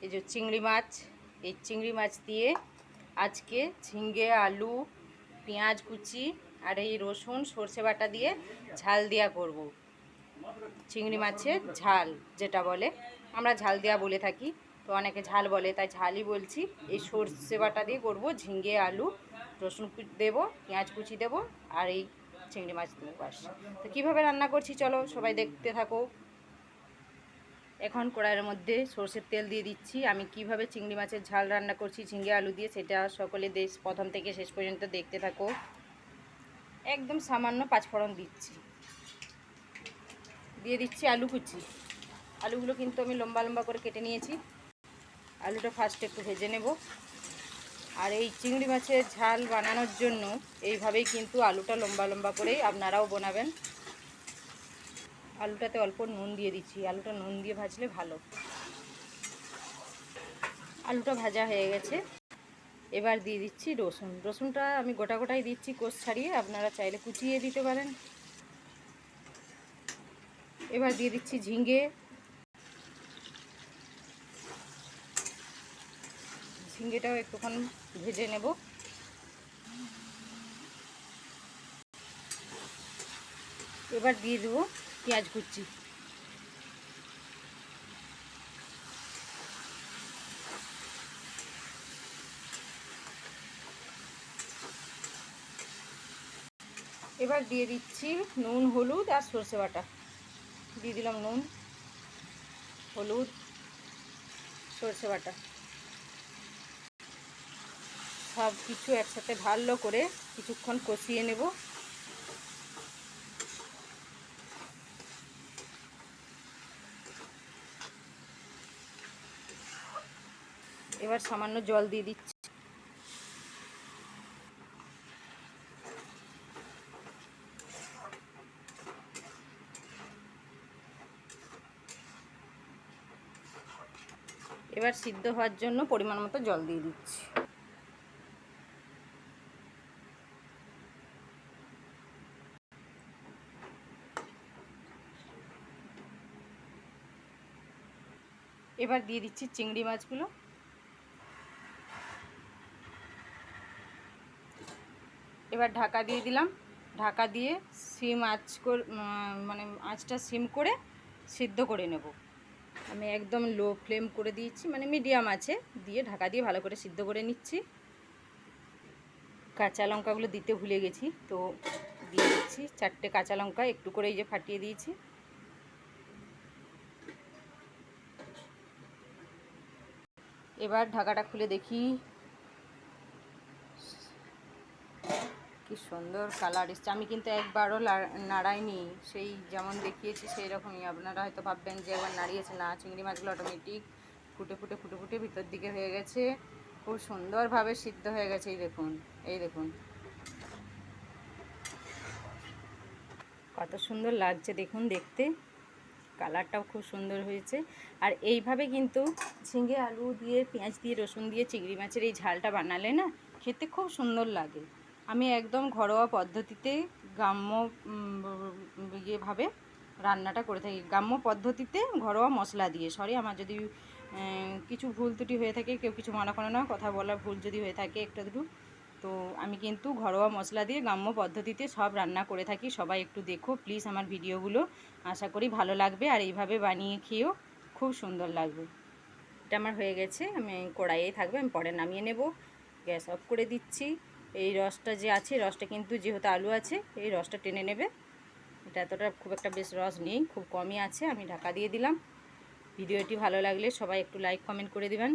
এই যে চিংড়ি মাছ, এই চিংড়ি মাছ দিয়ে আজকে ঝিঙ্গে, আলু, পেঁয়াজ কুচি আর এই রসুন সর্ষে বাটা দিয়ে ঝাল দেওয়া করব। চিংড়ি মাছের ঝাল যেটা বলে, আমরা ঝাল দেওয়া বলে থাকি, তো অনেকে ঝাল বলে, তাই ঝালই বলছি। এই সর্ষে বাটা দিয়ে করব, ঝিঙ্গে, আলু, রসুন দেবো, পেঁয়াজ কুচি দেবো আর এই চিংড়ি মাছ দেবো, বাস। তো কীভাবে রান্না করছি চলো সবাই দেখতে থাকো। এখন কড়াইয়ের মধ্যে সরষের তেল দিয়ে দিচ্ছি। আমি কিভাবে চিংড়ি মাছের ঝাল রান্না করছি ঝিঙ্গে আলু দিয়ে, সেটা সকলে প্রথম থেকে শেষ পর্যন্ত দেখতে থাকো। একদম সামান্য পাঁচফোড়ন দিচ্ছি, দিয়ে দিচ্ছি আলু কুচি। আলুগুলো কিন্তু আমি লম্বা লম্বা করে কেটে নিয়েছি। আলুটা ফার্স্ট একটু ভেজে নেব। আর এই চিংড়ি মাছের ঝাল বানানোর জন্য এইভাবেই কিন্তু আলুটা লম্বা লম্বা করেই আপনারাও বানাবেন। আলুটাতে অল্প নুন দিয়ে দিচ্ছি, আলুটা নুন দিয়ে ভাজলে ভালো। আলুটা ভাজা হয়ে গেছে, এবার দিয়ে দিচ্ছি রসুন। রসুনটা আমি গোটা গোটাই দিচ্ছি, কোষ ছাড়িয়ে, আপনারা চাইলে কুচিয়ে দিতে পারেন। এবার দিয়ে দিচ্ছি ঝিঙ্গে। ঝিঙ্গেটাও একটুখানি ভেজে নেব। এবার দিয়ে দেবো পেঁয়াজ কুচি। এবার দিয়ে দিচ্ছি নুন, হলুদ আর সর্ষে বাটা। দিয়ে দিলাম নুন, হলুদ, সর্ষে বাটা, সব কিছু একসাথে ভালো করে কিছুক্ষণ কষিয়ে নেব। এবার সামান্য জল দিয়ে দিচ্ছি। এবার সিদ্ধ হওয়ার জন্য পরিমাণ মতো জল দিয়ে দিচ্ছি। এবার দিয়ে দিচ্ছি চিংড়ি মাছগুলো। এবার ঢাকা দিয়ে দিলাম। ঢাকা দিয়ে সিম আঁচ করে, মানে আঁচটা সিম করে সিদ্ধ করে নেব। আমি একদম লো ফ্লেম করে দিয়েছি, মানে মিডিয়াম আছে, দিয়ে ঢাকা দিয়ে ভালো করে সিদ্ধ করে নিচ্ছি। কাঁচা লঙ্কাগুলো দিতে ভুলে গেছি, তো দিয়ে দিচ্ছি 4টে কাঁচা লঙ্কা, একটু করে এই যে ফাটিয়ে দিয়েছি। এবার ঢাকাটা খুলে দেখি, কি সুন্দর কালার এসছে। আমি কিন্তু একবারও নাড়াইনি, সেই যেমন দেখিয়েছি সেই রকমই। আপনারা হয়তো ভাববেন যে একবার নাড়িয়েছে, না, চিংড়ি মাছগুলো অটোমেটিক ফুটে ফুটে ফুটে ফুটে ভিতর দিকে হয়ে গেছে, খুব সুন্দরভাবে সিদ্ধ হয়ে গেছে। এই দেখুন, এই দেখুন কত সুন্দর লাগছে, দেখুন দেখতে, কালারটাও খুব সুন্দর হয়েছে। আর এইভাবে কিন্তু ঝিঙে আলু দিয়ে, পেঁয়াজ দিয়ে, রসুন দিয়ে চিংড়ি মাছের এই ঝালটা বানালে না, খেতে খুব সুন্দর লাগে। আমি একদম ঘরোয়া পদ্ধতিতে গ্রাম্য ইয়েভাবে রান্নাটা করে থাকি, গ্রাম্য পদ্ধতিতে ঘরোয়া মশলা দিয়ে। সরি, আমার যদি কিছু ভুল ত্রুটি হয়ে থাকে, কেউ কিছু মনে করে না, কথা বলার ভুল যদি হয়ে থাকে একটু আধটু, তো আমি কিন্তু ঘরোয়া মশলা দিয়ে গ্রাম্য পদ্ধতিতে সব রান্না করে থাকি। সবাই একটু দেখো প্লিজ আমার ভিডিওগুলো, আশা করি ভালো লাগবে। আর এইভাবে বানিয়ে খেয়েও খুব সুন্দর লাগবে। এটা আমার হয়ে গেছে, আমি কড়াইয়ে থাকবে, আমি পরে নামিয়ে নেব। গ্যাস অফ করে দিচ্ছি। এই রসটা যে আছে, রসটা কিন্তু যেহেতু আলু আছে, এই রসটা টেনে নেবে। এটা এতটা খুব একটা বেশ রস নেই, খুব কমই আছে। আমি ঢাকা দিয়ে দিলাম। ভিডিওটি ভালো লাগলে সবাই একটু লাইক কমেন্ট করে দিবেন।